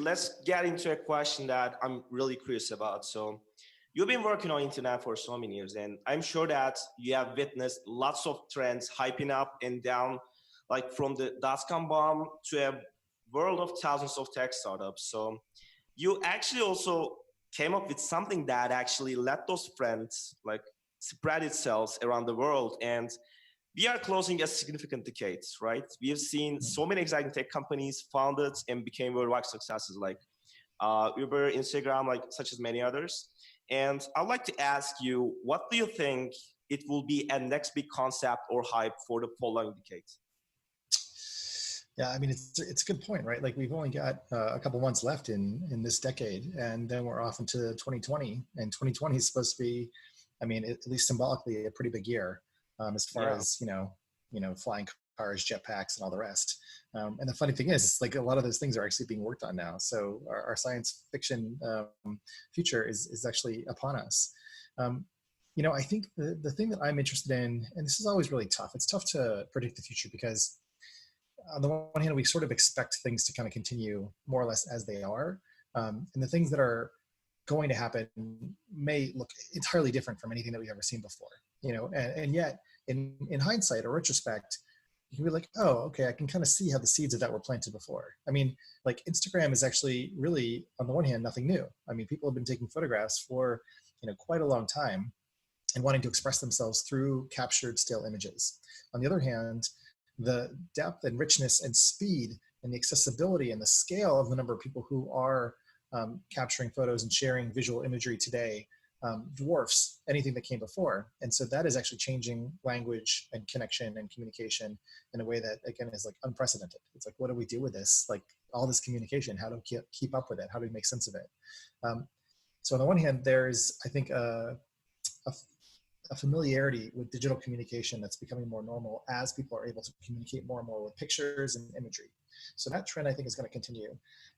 let's get into a question that I'm really curious about. So, you've been working on internet for so many years, and I'm sure that you have witnessed lots of trends hyping up and down, like from the dot-com bomb to a world of thousands of tech startups. So, you actually also came up with something that actually let those trends like spread itself around the world, and we are closing a significant decade, right? We have seen so many exciting tech companies founded and became worldwide successes like Uber, Instagram, like such as many others. And I'd like to ask you, what do you think it will be a next big concept or hype for the following decade? Yeah, I mean, it's a good point, right? Like we've only got a couple months left in this decade, and then we're off into 2020, and 2020 is supposed to be, I mean, at least symbolically, a pretty big year as far Yeah. as flying cars, jetpacks, and all the rest. And the funny thing is, like a lot of those things are actually being worked on now. So our science fiction future is actually upon us. Um, I think the thing that I'm interested in, and this is always really tough. It's tough to predict the future because on the one hand, we sort of expect things to kind of continue more or less as they are. And the things that are going to happen may look entirely different from anything that we've ever seen before, and yet in hindsight or retrospect, you can be like, oh, okay, I can kind of see how the seeds of that were planted before. I mean, like Instagram is actually really, on the one hand, nothing new. I mean, people have been taking photographs for, quite a long time and wanting to express themselves through captured still images. On the other hand, the depth and richness and speed and the accessibility and the scale of the number of people who are capturing photos and sharing visual imagery today dwarfs anything that came before. And so that is actually changing language and connection and communication in a way that, again, is like unprecedented. It's like, what do we do with this? Like all this communication, how do we keep up with it? How do we make sense of it? So on the one hand, there's, I think, a familiarity with digital communication that's becoming more normal as people are able to communicate more and more with pictures and imagery. So that trend, I think, is going to continue.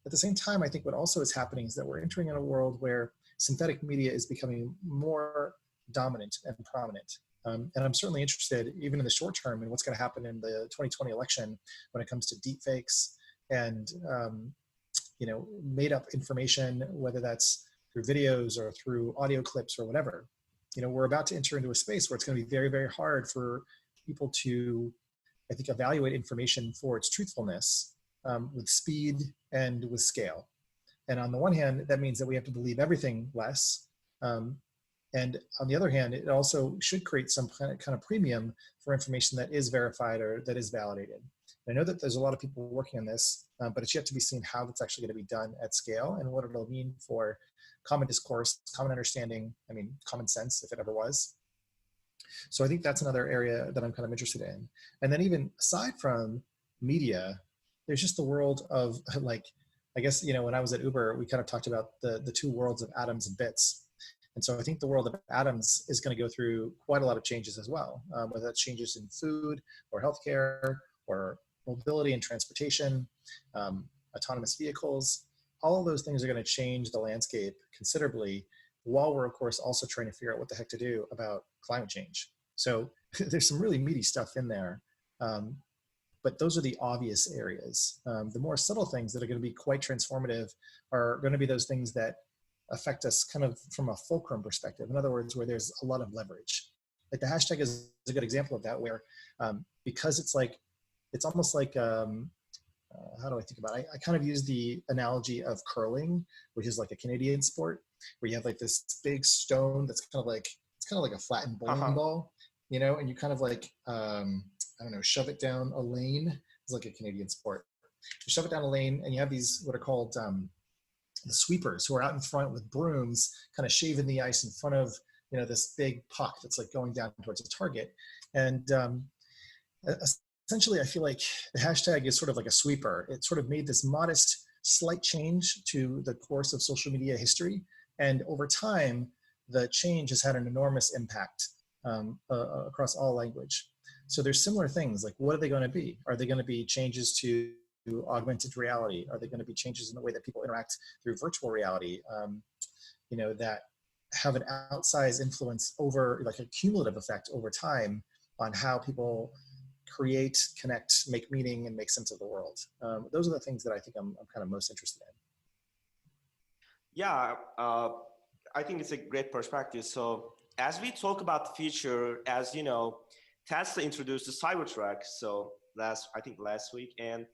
At the same time, I think what also is happening is that we're entering in a world where synthetic media is becoming more dominant and prominent. And I'm certainly interested, even in the short term, in what's going to happen in the 2020 election when it comes to deepfakes and made up information, whether that's through videos or through audio clips or whatever. We're about to enter into a space where it's going to be very, very hard for people to, I think, evaluate information for its truthfulness with speed and with scale. And on the one hand, that means that we have to believe everything less. And on the other hand, it also should create some kind of premium for information that is verified or that is validated. And I know that there's a lot of people working on this, but it's yet to be seen how that's actually going to be done at scale and what it'll mean for common discourse, common understanding, I mean, common sense, if it ever was. So I think that's another area that I'm kind of interested in. And then even aside from media, there's just the world of like, I guess, when I was at Uber, we kind of talked about the two worlds of atoms and bits. And so I think the world of atoms is going to go through quite a lot of changes as well, whether that's changes in food or healthcare or mobility and transportation, autonomous vehicles. All of those things are going to change the landscape considerably, while we're, of course, also trying to figure out what the heck to do about climate change. So there's some really meaty stuff in there. But those are the obvious areas. The more subtle things that are going to be quite transformative are going to be those things that affect us kind of from a fulcrum perspective. In other words, where there's a lot of leverage. Like the hashtag is a good example of that, where because it's almost like, how do I think about it? I kind of use the analogy of curling, which is like a Canadian sport, where you have like this big stone that's kind of like, it's kind of like a flattened bowling ball, and you kind of like, I don't know, shove it down a lane. It's like a Canadian sport. You shove it down a lane and you have these, what are called the sweepers, who are out in front with brooms, kind of shaving the ice in front of, this big puck that's like going down towards a target. And essentially, I feel like the hashtag is sort of like a sweeper. It sort of made this modest, slight change to the course of social media history. And over time, the change has had an enormous impact across all language. So there's similar things, like what are they going to be? Are they going to be changes to augmented reality? Are they going to be changes in the way that people interact through virtual reality, that have an outsized influence over, like a cumulative effect over time on how people create, connect, make meaning, and make sense of the world? Those are the things that I think I'm kind of most interested in. Yeah, I think it's a great perspective. So as we talk about the future, as you know, Tesla introduced the Cybertruck. So I think last week, and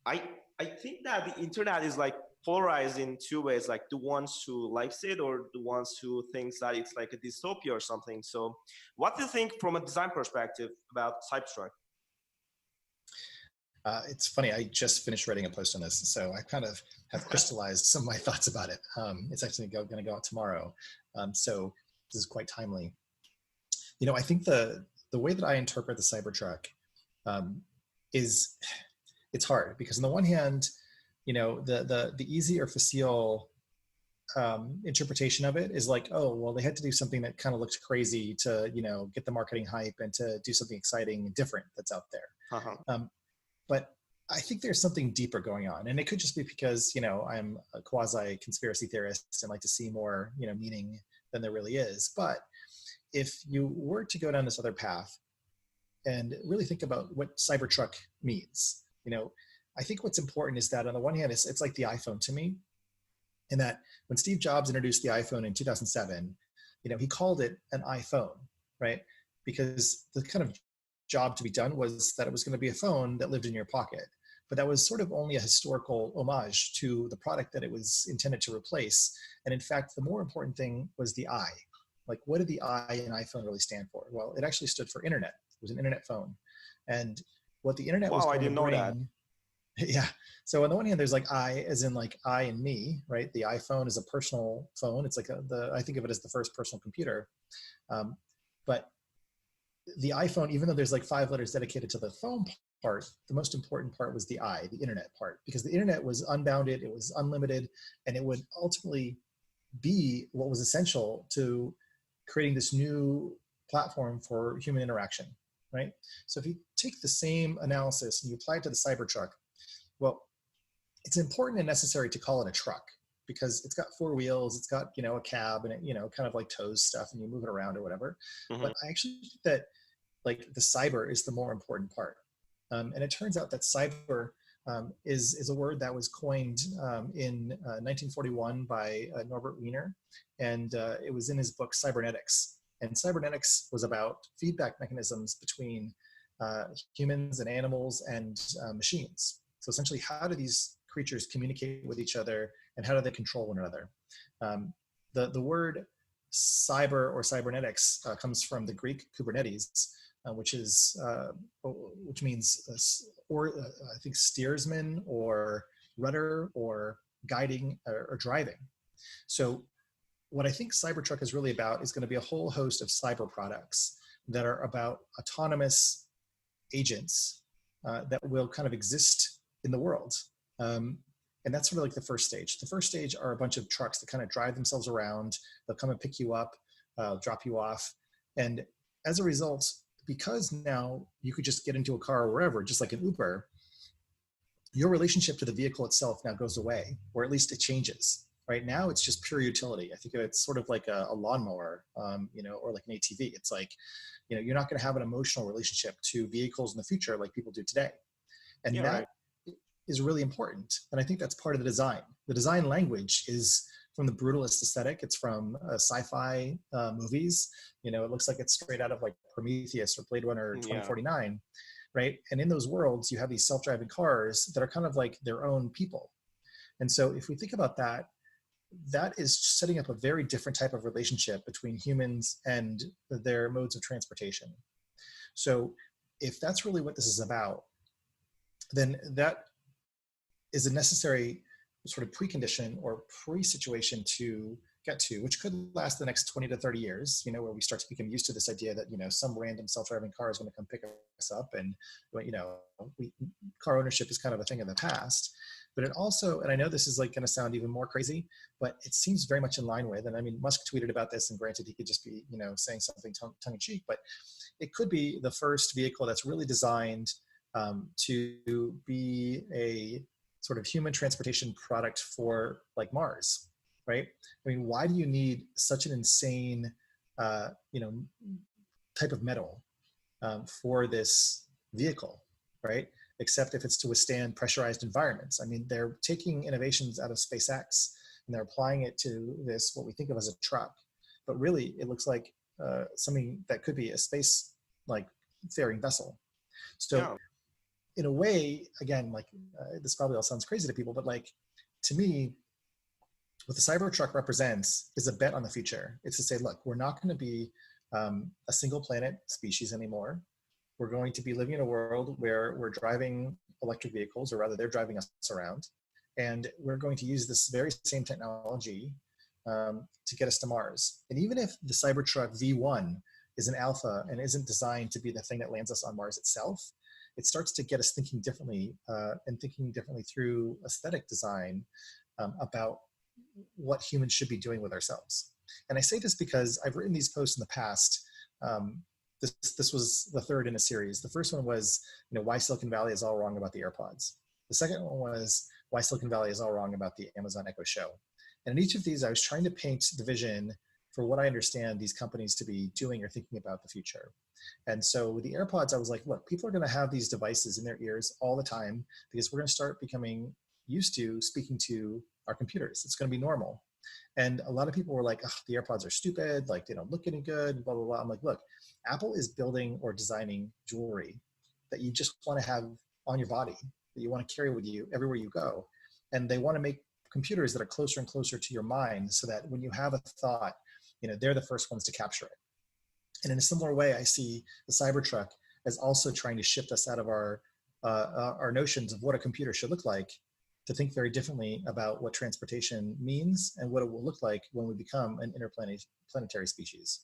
I I think that the internet is like polarized in two ways, like the ones who likes it or the ones who thinks that it's like a dystopia or something. So what do you think from a design perspective about Cybertruck? It's funny. I just finished writing a post on this, so I kind of have crystallized some of my thoughts about it. It's actually going to go out tomorrow, so this is quite timely. I think the way that I interpret the Cybertruck um, is it's hard because on the one hand, the easy or facile interpretation of it is like, oh, well, they had to do something that kind of looked crazy to get the marketing hype and to do something exciting and different that's out there. Uh-huh. But I think there's something deeper going on, and it could just be because I'm a quasi conspiracy theorist and like to see more meaning than there really is. But if you were to go down this other path and really think about what Cybertruck means, I think what's important is that on the one hand, it's like the iPhone to me, in that when Steve Jobs introduced the iPhone in 2007, he called it an iPhone, right? Because the kind of job to be done was that it was going to be a phone that lived in your pocket. But that was sort of only a historical homage to the product that it was intended to replace. And in fact, the more important thing was the I. Like, what did the I in iPhone really stand for? Well, it actually stood for internet. It was an internet phone. And what the internet was Wow, I going to didn't know that. bring, yeah. So on the one hand, there's like I as in like I and me, right? The iPhone is a personal phone. It's like I think of it as the first personal computer. But the iPhone, even though there's like 5 letters dedicated to the phone part, the most important part was the I, the internet part, because the internet was unbounded, it was unlimited, and it would ultimately be what was essential to creating this new platform for human interaction, right? So if you take the same analysis and you apply it to the Cybertruck, well, it's important and necessary to call it a truck because it's got 4 wheels, it's got a cab, and it kind of like tows stuff and you move it around or whatever. Mm-hmm. But I actually think that like the cyber is the more important part. And it turns out that cyber is a word that was coined in 1941 by Norbert Wiener, and it was in his book Cybernetics. And cybernetics was about feedback mechanisms between humans and animals and machines. So essentially, how do these creatures communicate with each other, and how do they control one another? The word cyber or cybernetics comes from the Greek Kubernetes, which means I think steersman or rudder or guiding or driving. So what I think Cybertruck is really about is going to be a whole host of cyber products that are about autonomous agents that will kind of exist in the world. And that's sort of like the first stage. The first stage are a bunch of trucks that kind of drive themselves around. They'll come and pick you up, drop you off. And as a result, because now you could just get into a car or wherever, just like an Uber, your relationship to the vehicle itself now goes away, or at least it changes. Right now, it's just pure utility. I think it's sort of like a lawnmower, or like an ATV. It's like, you're not going to have an emotional relationship to vehicles in the future like people do today. And Yeah, that right. is really important. And I think that's part of the design. The design language is from the brutalist aesthetic. It's from sci-fi movies. It looks like it's straight out of like Prometheus or Blade Runner Yeah. 2049, right? And in those worlds, you have these self-driving cars that are kind of like their own people. And so if we think about that, that is setting up a very different type of relationship between humans and their modes of transportation. So if that's really what this is about, then that is a necessary sort of precondition or pre-situation to get to, which could last the next 20 to 30 years, where we start to become used to this idea that, some random self-driving car is going to come pick us up. And, car ownership is kind of a thing of the past. But it also, and I know this is like going to sound even more crazy, but it seems very much in line with, and I mean, Musk tweeted about this, and granted, he could just be, saying something tongue in cheek, but it could be the first vehicle that's really designed to be a sort of human transportation product for like Mars, right? I mean, why do you need such an insane, type of metal for this vehicle, right? Except if it's to withstand pressurized environments. I mean, they're taking innovations out of SpaceX, and they're applying it to this, what we think of as a truck, but really it looks like something that could be a space like faring vessel. So Yeah. in a way, again, like this probably all sounds crazy to people, but like to me, what the Cybertruck represents is a bet on the future. It's to say, look, we're not going to be a single planet species anymore. We're going to be living in a world where we're driving electric vehicles, or rather they're driving us around. And we're going to use this very same technology to get us to Mars. And even if the Cybertruck V1 is an alpha and isn't designed to be the thing that lands us on Mars itself, it starts to get us thinking differently and thinking differently through aesthetic design about what humans should be doing with ourselves. And I say this because I've written these posts in the past. This was the third in a series. The first one was, why Silicon Valley is all wrong about the AirPods. The second one was why Silicon Valley is all wrong about the Amazon Echo Show. And in each of these, I was trying to paint the vision for what I understand these companies to be doing or thinking about the future. And so with the AirPods, I was like, look, people are going to have these devices in their ears all the time because we're going to start becoming used to speaking to our computers. It's going to be normal. And a lot of people were like, the AirPods are stupid, like they don't look any good, blah, blah, blah. I'm like, look, Apple is building or designing jewelry that you just want to have on your body, that you want to carry with you everywhere you go. And they want to make computers that are closer and closer to your mind so that when you have a thought, they're the first ones to capture it. And in a similar way, I see the Cybertruck as also trying to shift us out of our notions of what a computer should look like to think very differently about what transportation means and what it will look like when we become an interplanetary species.